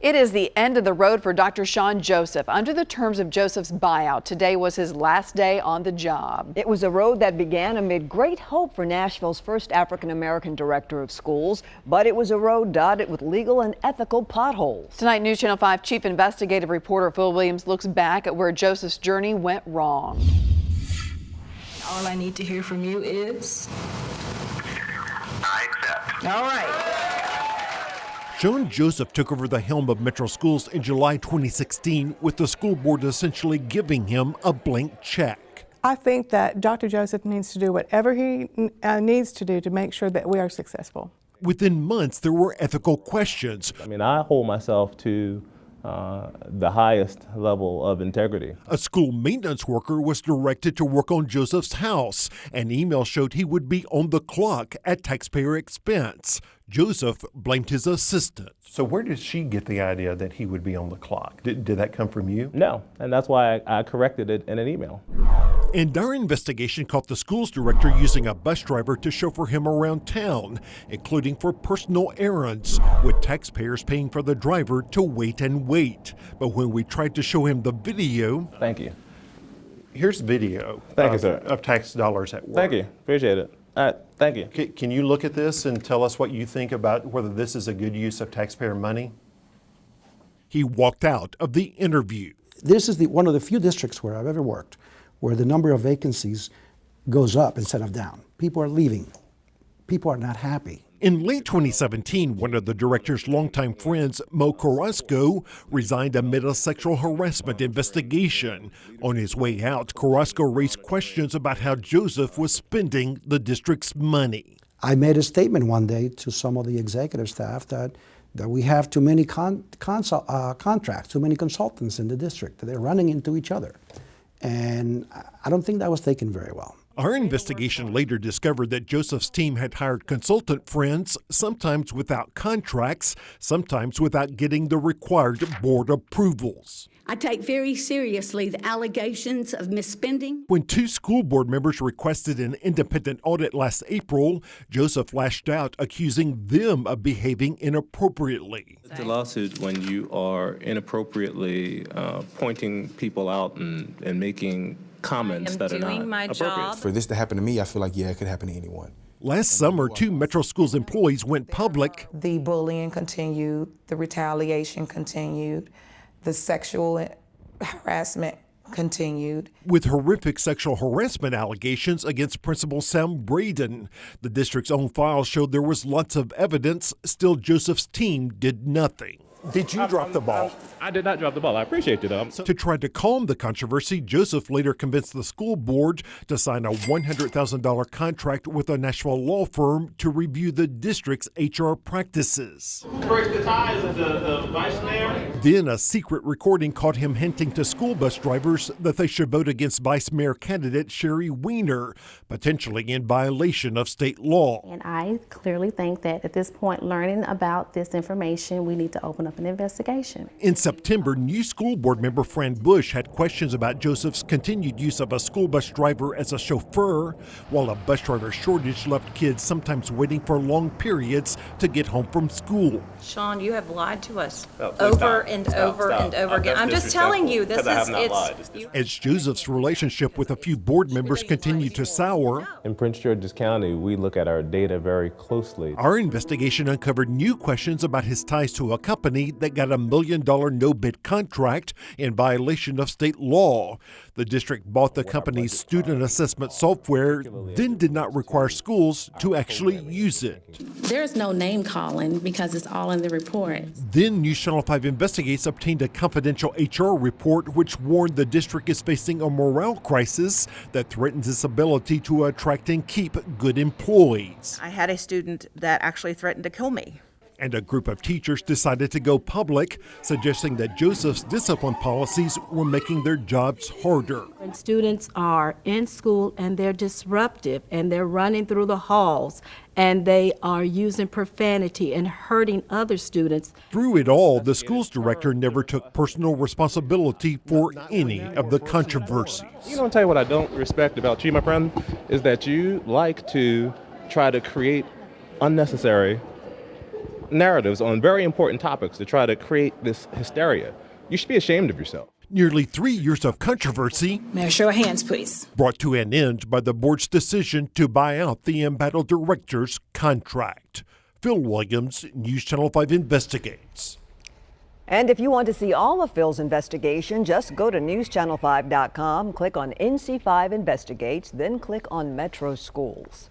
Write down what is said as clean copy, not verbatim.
It is the end of the road for Dr. Shawn Joseph. Under the terms of Joseph's buyout, today was his last day on the job. It was a road that began amid great hope for Nashville's first African-American director of schools, but it was a road dotted with legal and ethical potholes. Tonight, News Channel 5 Chief Investigative Reporter Phil Williams looks back at where Joseph's journey went wrong. All I need to hear from you is... I accept. All right. Shawn Joseph took over the helm of Metro Schools in July 2016, with the school board essentially giving him a blank check. I think that Dr. Joseph needs to do whatever he needs to do to make sure that we are successful. Within months, there were ethical questions. I mean, I hold myself to the highest level of integrity. A school maintenance worker was directed to work on Joseph's house. An email showed he would be on the clock at taxpayer expense. Joseph blamed his assistant. So where did she get the idea that he would be on the clock? Did that come from you? No, and that's why I corrected it in an email. And our investigation caught the school's director using a bus driver to chauffeur him around town, including for personal errands, with taxpayers paying for the driver to wait and wait. But when we tried to show him the video... Thank you. Here's video Thank you, sir. Of tax dollars at work. Thank you. Appreciate it. Thank you. Can you look at this and tell us what you think about whether this is a good use of taxpayer money? He walked out of the interview. This is one of the few districts where I've ever worked where the number of vacancies goes up instead of down. People are leaving. People are not happy. In late 2017, one of the director's longtime friends, Mo Carrasco, resigned amid a sexual harassment investigation. On his way out, Carrasco raised questions about how Joseph was spending the district's money. I made a statement one day to some of the executive staff that we have too many contracts, too many consultants in the district, that they're running into each other. And I don't think that was taken very well. Our investigation later discovered that Joseph's team had hired consultant friends, sometimes without contracts, sometimes without getting the required board approvals. I take very seriously the allegations of misspending. When two school board members requested an independent audit last April, Joseph lashed out, accusing them of behaving inappropriately. It's a lawsuit when you are inappropriately pointing people out and making comments that are not appropriate. For this to happen to me, I feel like, yeah, it could happen to anyone. Last summer, two Metro Schools employees went public. The bullying continued, the retaliation continued, the sexual harassment continued. With horrific sexual harassment allegations against Principal Sam Braden. The district's own files showed there was lots of evidence. Still, Joseph's team did nothing. Did you drop the ball? I did not drop the ball. I appreciate it. To try to calm the controversy, Joseph later convinced the school board to sign a $100,000 contract with a Nashville law firm to review the district's HR practices. Break the ties of the vice mayor. Then a secret recording caught him hinting to school bus drivers that they should vote against vice mayor candidate Sherry Weiner, potentially in violation of state law. And I clearly think that at this point, learning about this information, we need to open up an investigation. In September, new school board member Fran Bush had questions about Joseph's continued use of a school bus driver as a chauffeur, while a bus driver shortage left kids sometimes waiting for long periods to get home from school. Shawn, you have lied to us over and over again. I'm just telling you, this is As Joseph's relationship with a few board members continued to sour. In Prince George's County, we look at our data very closely. Our investigation uncovered new questions about his ties to a company that got $1 million no-bid contract in violation of state law. The district bought the company's student assessment software, then did not require schools to actually use it. There's no name calling because it's all in the report. Then News Channel 5 Investigates obtained a confidential HR report which warned the district is facing a morale crisis that threatens its ability to attract and keep good employees. I had a student that actually threatened to kill me. And a group of teachers decided to go public, suggesting that Joseph's discipline policies were making their jobs harder. When students are in school and they're disruptive and they're running through the halls and they are using profanity and hurting other students. Through it all, the school's director never took personal responsibility for any of the controversies. You know, I'll tell you what I don't respect about you, my friend, is that you like to try to create unnecessary narratives on very important topics to try to create this hysteria. You should be ashamed of yourself. Nearly 3 years of controversy May I show of hands, please? brought to an end by the board's decision to buy out the embattled director's contract. Phil Williams, News Channel 5 Investigates. And if you want to see all of Phil's investigation, just go to newschannel5.com, click on NC5 Investigates, then click on Metro Schools.